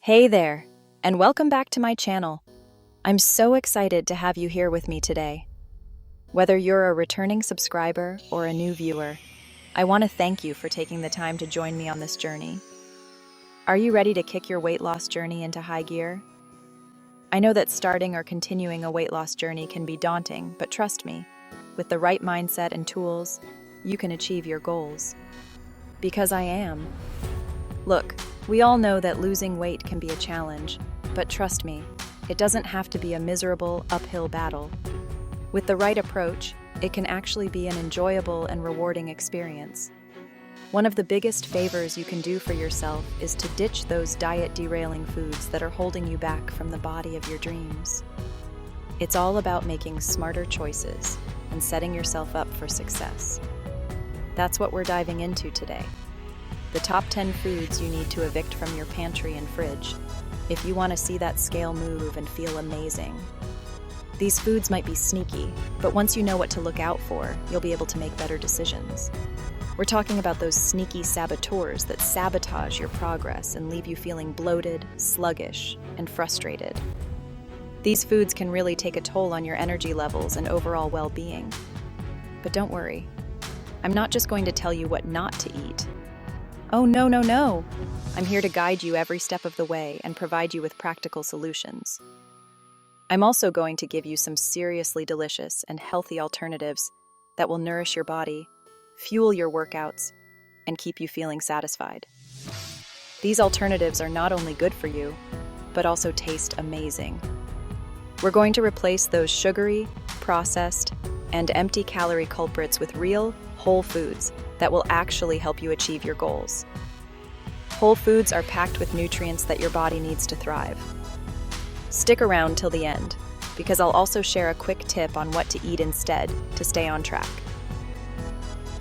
Hey there, and welcome back to my channel. I'm so excited to have you here with me today. Whether you're a returning subscriber or a new viewer, I want to thank you for taking the time to join me on this journey. Are you ready to kick your weight loss journey into high gear? I know that starting or continuing a weight loss journey can be daunting, but trust me, with the right mindset and tools, you can achieve your goals. Because I am. Look, we all know that losing weight can be a challenge, but trust me, it doesn't have to be a miserable, uphill battle. With the right approach, it can actually be an enjoyable and rewarding experience. One of the biggest favors you can do for yourself is to ditch those diet-derailing foods that are holding you back from the body of your dreams. It's all about making smarter choices and setting yourself up for success. That's what we're diving into today. The top 10 foods you need to evict from your pantry and fridge if you want to see that scale move and feel amazing. These foods might be sneaky, but once you know what to look out for, you'll be able to make better decisions. We're talking about those sneaky saboteurs that sabotage your progress and leave you feeling bloated, sluggish, and frustrated. These foods can really take a toll on your energy levels and overall well-being. But don't worry, I'm not just going to tell you what not to eat. Oh, no. I'm here to guide you every step of the way and provide you with practical solutions. I'm also going to give you some seriously delicious and healthy alternatives that will nourish your body, fuel your workouts, and keep you feeling satisfied. These alternatives are not only good for you, but also taste amazing. We're going to replace those sugary, processed, and empty-calorie culprits with real, whole foods that will actually help you achieve your goals. Whole foods are packed with nutrients that your body needs to thrive. Stick around till the end, because I'll also share a quick tip on what to eat instead to stay on track.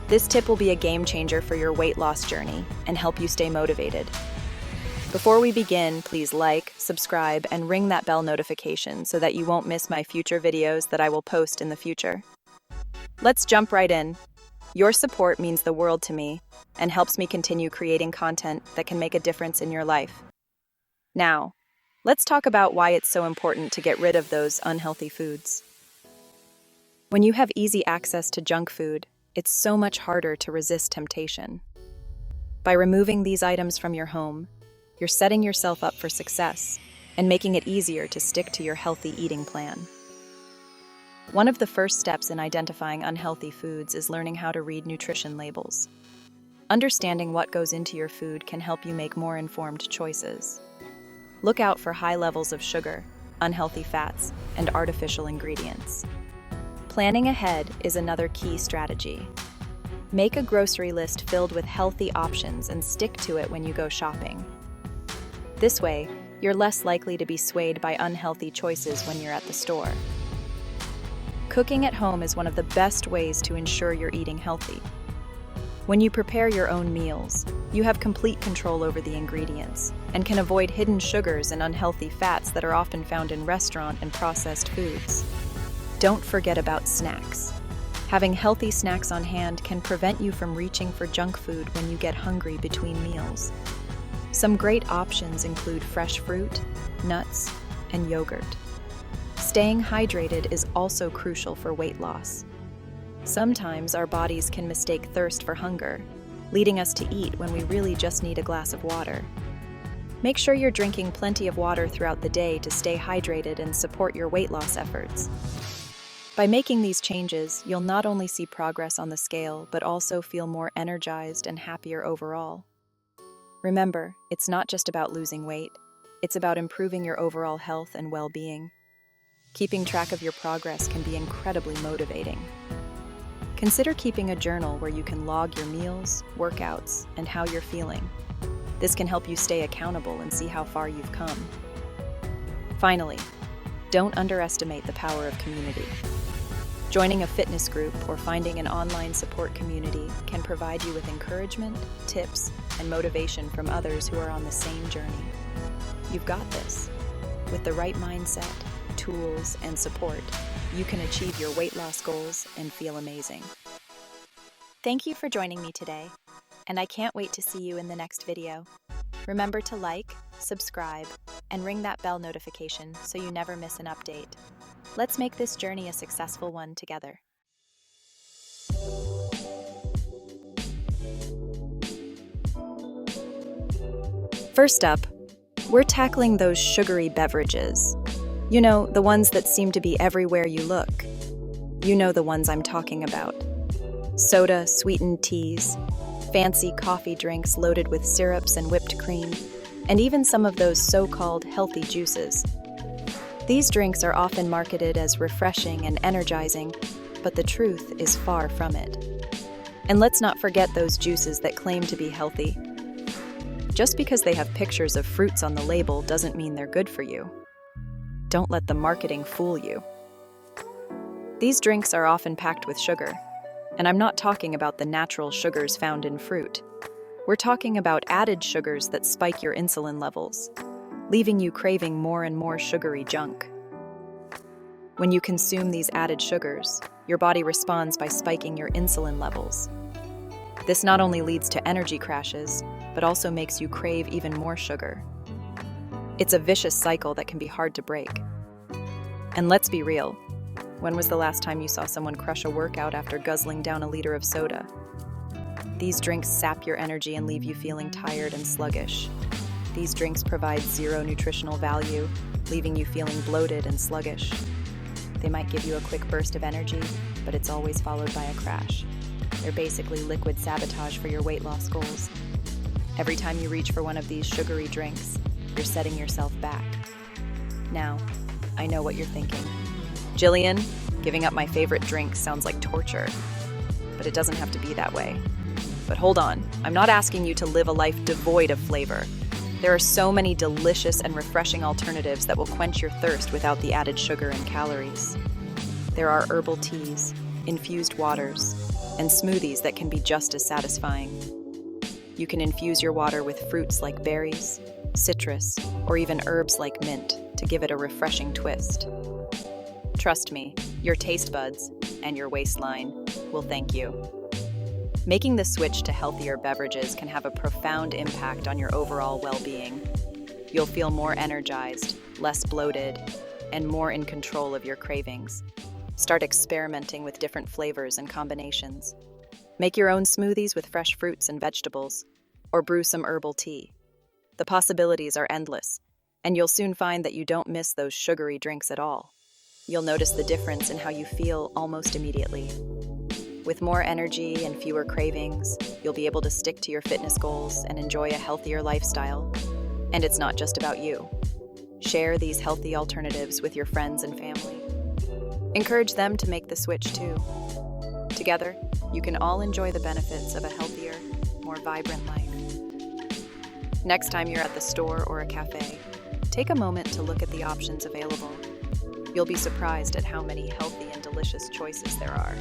This tip will be a game changer for your weight loss journey and help you stay motivated. Before we begin, please like, subscribe, and ring that bell notification so that you won't miss my future videos that I will post in the future. Let's jump right in. Your support means the world to me and helps me continue creating content that can make a difference in your life. Now, let's talk about why it's so important to get rid of those unhealthy foods. When you have easy access to junk food, it's so much harder to resist temptation. By removing these items from your home, you're setting yourself up for success and making it easier to stick to your healthy eating plan. One of the first steps in identifying unhealthy foods is learning how to read nutrition labels. Understanding what goes into your food can help you make more informed choices. Look out for high levels of sugar, unhealthy fats, and artificial ingredients. Planning ahead is another key strategy. Make a grocery list filled with healthy options and stick to it when you go shopping. This way, you're less likely to be swayed by unhealthy choices when you're at the store. Cooking at home is one of the best ways to ensure you're eating healthy. When you prepare your own meals, you have complete control over the ingredients and can avoid hidden sugars and unhealthy fats that are often found in restaurant and processed foods. Don't forget about snacks. Having healthy snacks on hand can prevent you from reaching for junk food when you get hungry between meals. Some great options include fresh fruit, nuts, and yogurt. Staying hydrated is also crucial for weight loss. Sometimes our bodies can mistake thirst for hunger, leading us to eat when we really just need a glass of water. Make sure you're drinking plenty of water throughout the day to stay hydrated and support your weight loss efforts. By making these changes, you'll not only see progress on the scale, but also feel more energized and happier overall. Remember, it's not just about losing weight, it's about improving your overall health and well-being. Keeping track of your progress can be incredibly motivating. Consider keeping a journal where you can log your meals, workouts, and how you're feeling. This can help you stay accountable and see how far you've come. Finally, don't underestimate the power of community. Joining a fitness group or finding an online support community can provide you with encouragement, tips, and motivation from others who are on the same journey. You've got this. With the right mindset, tools, and support, you can achieve your weight loss goals and feel amazing. Thank you for joining me today, and I can't wait to see you in the next video. Remember to like, subscribe, and ring that bell notification so you never miss an update. Let's make this journey a successful one together. First up, we're tackling those sugary beverages. You know, the ones that seem to be everywhere you look. You know the ones I'm talking about. Soda, sweetened teas, fancy coffee drinks loaded with syrups and whipped cream, and even some of those so-called healthy juices. These drinks are often marketed as refreshing and energizing, but the truth is far from it. And let's not forget those juices that claim to be healthy. Just because they have pictures of fruits on the label doesn't mean they're good for you. Don't let the marketing fool you. These drinks are often packed with sugar, and I'm not talking about the natural sugars found in fruit. We're talking about added sugars that spike your insulin levels, leaving you craving more and more sugary junk. When you consume these added sugars, your body responds by spiking your insulin levels. This not only leads to energy crashes, but also makes you crave even more sugar. It's a vicious cycle that can be hard to break. And let's be real, when was the last time you saw someone crush a workout after guzzling down a liter of soda? These drinks sap your energy and leave you feeling tired and sluggish. These drinks provide zero nutritional value, leaving you feeling bloated and sluggish. They might give you a quick burst of energy, but it's always followed by a crash. They're basically liquid sabotage for your weight loss goals. Every time you reach for one of these sugary drinks, you're setting yourself back. Now, I know what you're thinking. Jillian, giving up my favorite drink sounds like torture. But it doesn't have to be that way. But hold on, I'm not asking you to live a life devoid of flavor. There are so many delicious and refreshing alternatives that will quench your thirst without the added sugar and calories. There are herbal teas, infused waters, and smoothies that can be just as satisfying. You can infuse your water with fruits like berries, citrus, or even herbs like mint to give it a refreshing twist. Trust me, your taste buds and your waistline will thank you. Making the switch to healthier beverages can have a profound impact on your overall well-being. You'll feel more energized, less bloated, and more in control of your cravings. Start experimenting with different flavors and combinations. Make your own smoothies with fresh fruits and vegetables, or brew some herbal tea. The possibilities are endless, and you'll soon find that you don't miss those sugary drinks at all. You'll notice the difference in how you feel almost immediately. With more energy and fewer cravings, you'll be able to stick to your fitness goals and enjoy a healthier lifestyle. And it's not just about you. Share these healthy alternatives with your friends and family. Encourage them to make the switch too. Together, you can all enjoy the benefits of a healthier, more vibrant life. Next time you're at the store or a cafe, take a moment to look at the options available. You'll be surprised at how many healthy and delicious choices there are.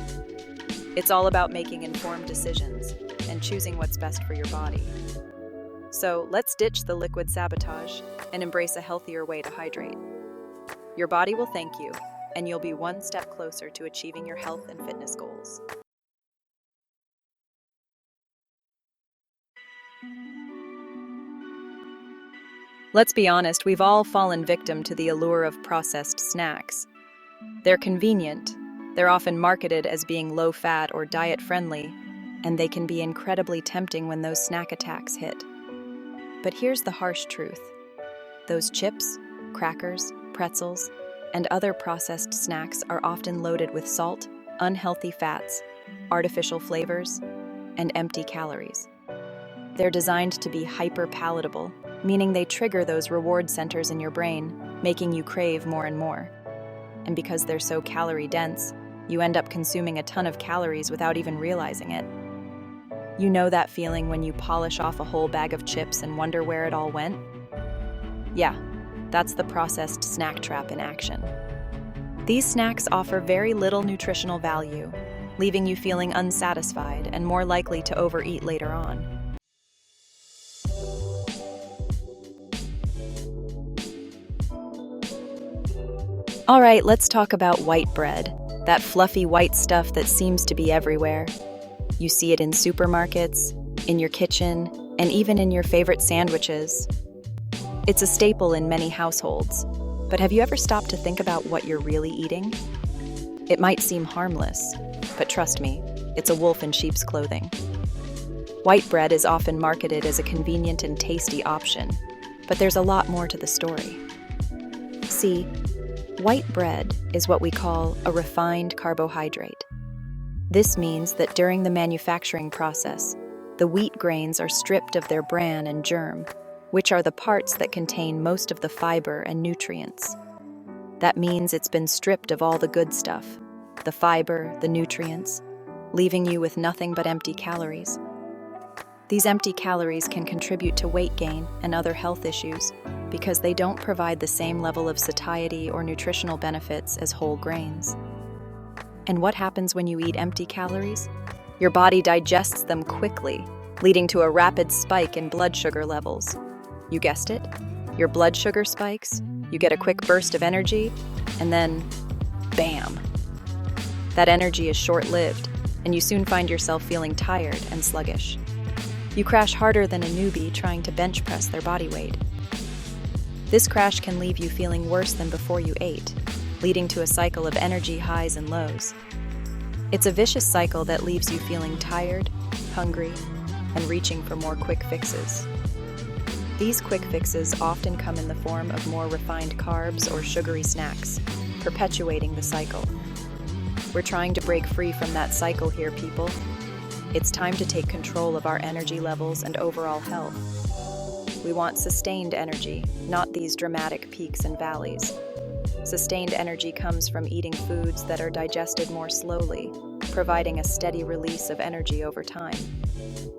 It's all about making informed decisions and choosing what's best for your body. So let's ditch the liquid sabotage and embrace a healthier way to hydrate. Your body will thank you, and you'll be one step closer to achieving your health and fitness goals. Let's be honest, we've all fallen victim to the allure of processed snacks. They're convenient, they're often marketed as being low-fat or diet-friendly, and they can be incredibly tempting when those snack attacks hit. But here's the harsh truth. Those chips, crackers, pretzels, and other processed snacks are often loaded with salt, unhealthy fats, artificial flavors, and empty calories. They're designed to be hyper-palatable, meaning they trigger those reward centers in your brain, making you crave more and more. And because they're so calorie-dense, you end up consuming a ton of calories without even realizing it. You know that feeling when you polish off a whole bag of chips and wonder where it all went? Yeah, that's the processed snack trap in action. These snacks offer very little nutritional value, leaving you feeling unsatisfied and more likely to overeat later on. All right, let's talk about white bread, that fluffy white stuff that seems to be everywhere. You see it in supermarkets, in your kitchen, and even in your favorite sandwiches. It's a staple in many households. But have you ever stopped to think about what you're really eating? It might seem harmless, but trust me, it's a wolf in sheep's clothing. White bread is often marketed as a convenient and tasty option, but there's a lot more to the story. See, white bread is what we call a refined carbohydrate. This means that during the manufacturing process, the wheat grains are stripped of their bran and germ, which are the parts that contain most of the fiber and nutrients. That means it's been stripped of all the good stuff, the fiber, the nutrients, leaving you with nothing but empty calories. These empty calories can contribute to weight gain and other health issues because they don't provide the same level of satiety or nutritional benefits as whole grains. And what happens when you eat empty calories? Your body digests them quickly, leading to a rapid spike in blood sugar levels. You guessed it, your blood sugar spikes, you get a quick burst of energy, and then, bam! That energy is short-lived, and you soon find yourself feeling tired and sluggish. You crash harder than a newbie trying to bench press their body weight. This crash can leave you feeling worse than before you ate, leading to a cycle of energy highs and lows. It's a vicious cycle that leaves you feeling tired, hungry, and reaching for more quick fixes. These quick fixes often come in the form of more refined carbs or sugary snacks, perpetuating the cycle. We're trying to break free from that cycle here, people. It's time to take control of our energy levels and overall health. We want sustained energy, not these dramatic peaks and valleys. Sustained energy comes from eating foods that are digested more slowly, providing a steady release of energy over time.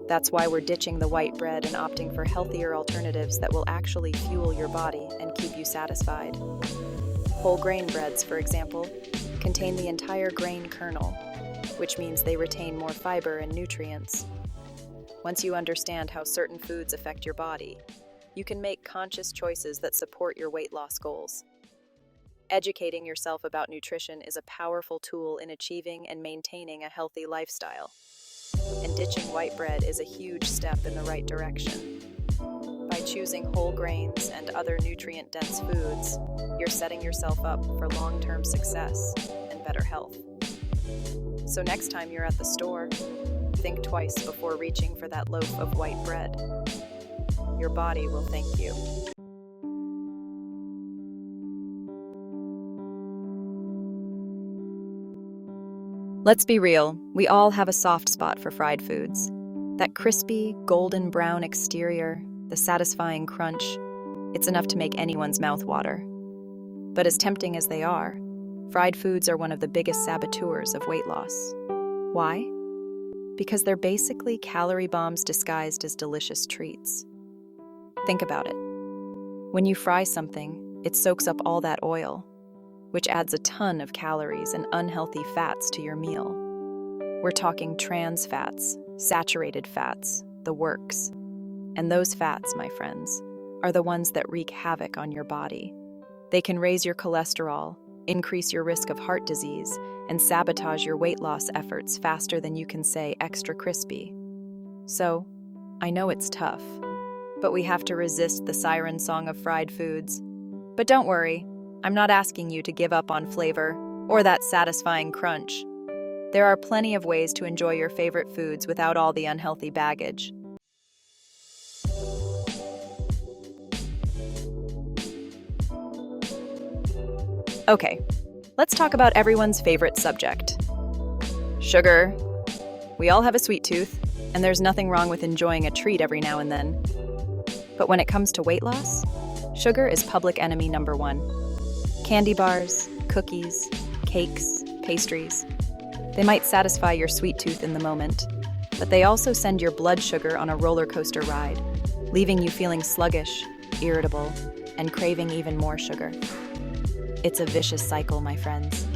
That's why we're ditching the white bread and opting for healthier alternatives that will actually fuel your body and keep you satisfied. Whole grain breads, for example, contain the entire grain kernel, which means they retain more fiber and nutrients. Once you understand how certain foods affect your body, you can make conscious choices that support your weight loss goals. Educating yourself about nutrition is a powerful tool in achieving and maintaining a healthy lifestyle. And ditching white bread is a huge step in the right direction. By choosing whole grains and other nutrient-dense foods, you're setting yourself up for long-term success and better health. So next time you're at the store, think twice before reaching for that loaf of white bread. Your body will thank you. Let's be real, we all have a soft spot for fried foods. That crispy, golden brown exterior, the satisfying crunch, it's enough to make anyone's mouth water. But as tempting as they are, fried foods are one of the biggest saboteurs of weight loss. Why? Because they're basically calorie bombs disguised as delicious treats. Think about it. When you fry something, it soaks up all that oil, which adds a ton of calories and unhealthy fats to your meal. We're talking trans fats, saturated fats, the works. And those fats, my friends, are the ones that wreak havoc on your body. They can raise your cholesterol, increase your risk of heart disease, and sabotage your weight loss efforts faster than you can say extra crispy. So, I know it's tough, but we have to resist the siren song of fried foods. But don't worry, I'm not asking you to give up on flavor or that satisfying crunch. There are plenty of ways to enjoy your favorite foods without all the unhealthy baggage. Okay, let's talk about everyone's favorite subject. Sugar. We all have a sweet tooth, and there's nothing wrong with enjoying a treat every now and then. But when it comes to weight loss, sugar is public enemy number one. Candy bars, cookies, cakes, pastries. They might satisfy your sweet tooth in the moment, but they also send your blood sugar on a roller coaster ride, leaving you feeling sluggish, irritable, and craving even more sugar. It's a vicious cycle, my friends.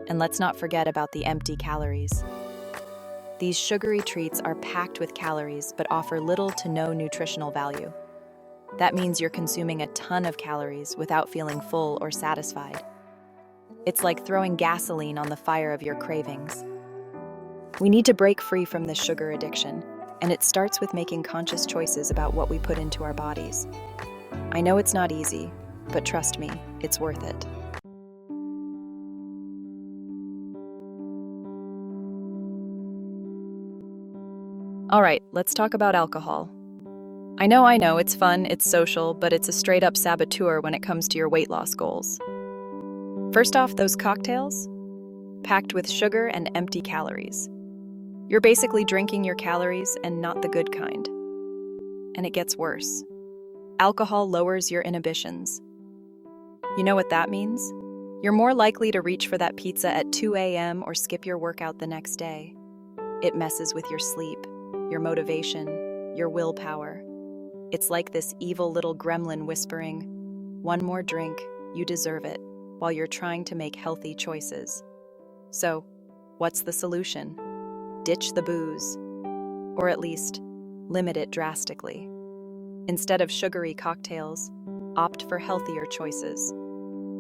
And let's not forget about the empty calories. These sugary treats are packed with calories but offer little to no nutritional value. That means you're consuming a ton of calories without feeling full or satisfied. It's like throwing gasoline on the fire of your cravings. We need to break free from this sugar addiction, and it starts with making conscious choices about what we put into our bodies. I know it's not easy, but trust me, it's worth it. All right, let's talk about alcohol. I know, it's fun, it's social, but it's a straight up saboteur when it comes to your weight loss goals. First off, those cocktails, packed with sugar and empty calories. You're basically drinking your calories and not the good kind. And it gets worse. Alcohol lowers your inhibitions. You know what that means? You're more likely to reach for that pizza at 2 a.m. or skip your workout the next day. It messes with your sleep, your motivation, your willpower. It's like this evil little gremlin whispering, "One more drink, you deserve it," while you're trying to make healthy choices. So, what's the solution? Ditch the booze, or at least limit it drastically. Instead of sugary cocktails, opt for healthier choices.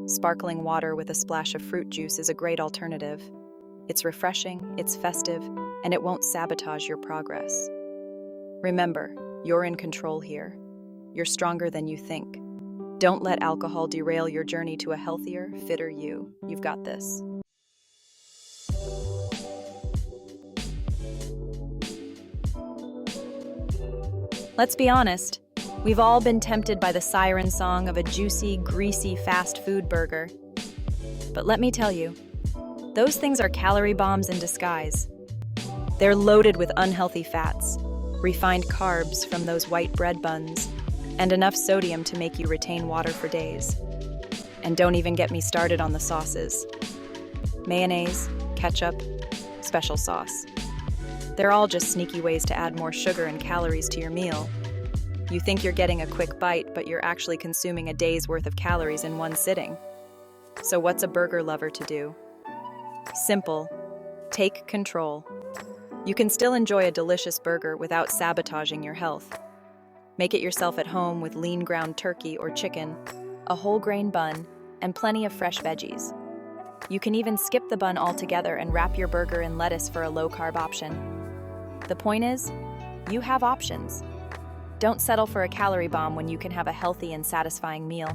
Sparkling water with a splash of fruit juice is a great alternative. It's refreshing, it's festive, and it won't sabotage your progress. Remember, you're in control here. You're stronger than you think. Don't let alcohol derail your journey to a healthier, fitter you. You've got this. Let's be honest, we've all been tempted by the siren song of a juicy, greasy fast food burger. But let me tell you, those things are calorie bombs in disguise. They're loaded with unhealthy fats, refined carbs from those white bread buns, and enough sodium to make you retain water for days. And don't even get me started on the sauces. Mayonnaise, ketchup, special sauce. They're all just sneaky ways to add more sugar and calories to your meal. You think you're getting a quick bite, but you're actually consuming a day's worth of calories in one sitting. So what's a burger lover to do? Simple. Take control. You can still enjoy a delicious burger without sabotaging your health. Make it yourself at home with lean ground turkey or chicken, a whole grain bun, and plenty of fresh veggies. You can even skip the bun altogether and wrap your burger in lettuce for a low-carb option. The point is, you have options. Don't settle for a calorie bomb when you can have a healthy and satisfying meal.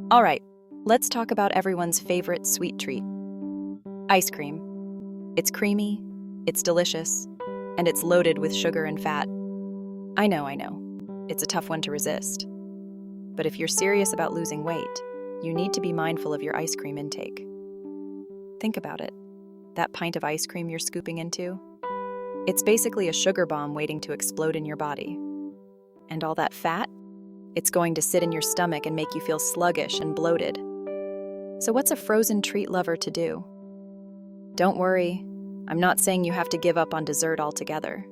All right, let's talk about everyone's favorite sweet treat. Ice cream. It's creamy, it's delicious, and it's loaded with sugar and fat. I know. It's a tough one to resist. But if you're serious about losing weight, you need to be mindful of your ice cream intake. Think about it. That pint of ice cream you're scooping into? It's basically a sugar bomb waiting to explode in your body. And all that fat? It's going to sit in your stomach and make you feel sluggish and bloated. So what's a frozen treat lover to do? Don't worry, I'm not saying you have to give up on dessert altogether.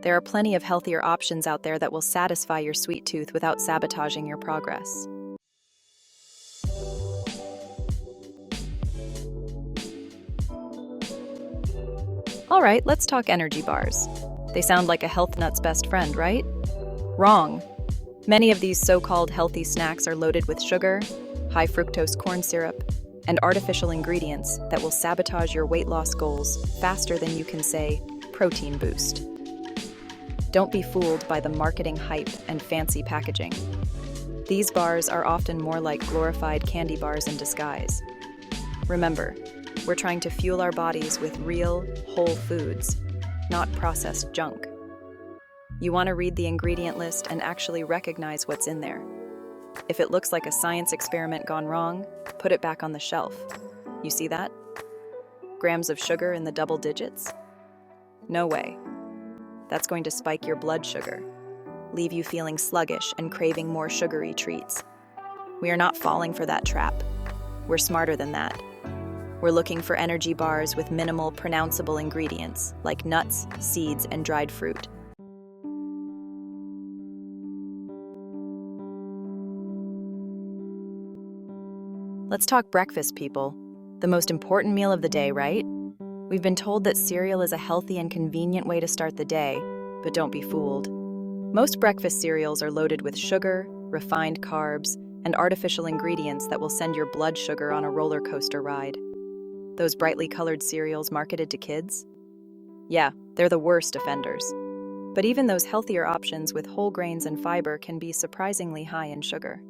There are plenty of healthier options out there that will satisfy your sweet tooth without sabotaging your progress. All right, let's talk energy bars. They sound like a health nut's best friend, right? Wrong. Many of these so-called healthy snacks are loaded with sugar, high fructose corn syrup, and artificial ingredients that will sabotage your weight loss goals faster than you can say, protein boost. Don't be fooled by the marketing hype and fancy packaging. These bars are often more like glorified candy bars in disguise. Remember, we're trying to fuel our bodies with real, whole foods, not processed junk. You want to read the ingredient list and actually recognize what's in there. If it looks like a science experiment gone wrong, put it back on the shelf. You see that? Grams of sugar in the double digits? No way. That's going to spike your blood sugar, leave you feeling sluggish and craving more sugary treats. We are not falling for that trap. We're smarter than that. We're looking for energy bars with minimal, pronounceable ingredients, like nuts, seeds, and dried fruit. Let's talk breakfast, people. The most important meal of the day, right? We've been told that cereal is a healthy and convenient way to start the day, but don't be fooled. Most breakfast cereals are loaded with sugar, refined carbs, and artificial ingredients that will send your blood sugar on a roller coaster ride. Those brightly colored cereals marketed to kids? Yeah, they're the worst offenders. But even those healthier options with whole grains and fiber can be surprisingly high in sugar.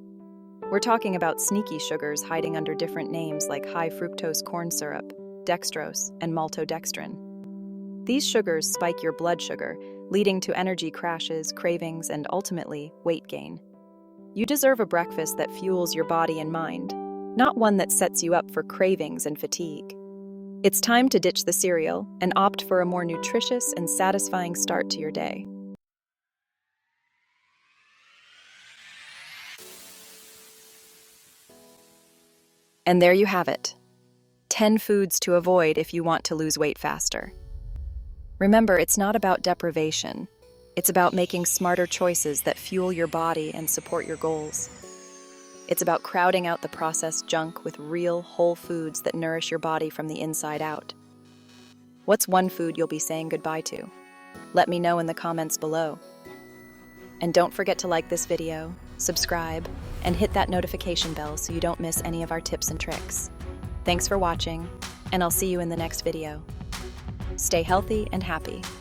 We're talking about sneaky sugars hiding under different names like high fructose corn syrup, dextrose, and maltodextrin. These sugars spike your blood sugar, leading to energy crashes, cravings, and ultimately, weight gain. You deserve a breakfast that fuels your body and mind, not one that sets you up for cravings and fatigue. It's time to ditch the cereal and opt for a more nutritious and satisfying start to your day. And there you have it. 10 foods to avoid if you want to lose weight faster. Remember, it's not about deprivation. It's about making smarter choices that fuel your body and support your goals. It's about crowding out the processed junk with real, whole foods that nourish your body from the inside out. What's one food you'll be saying goodbye to? Let me know in the comments below. And don't forget to like this video, subscribe, and hit that notification bell so you don't miss any of our tips and tricks. Thanks for watching, and I'll see you in the next video. Stay healthy and happy.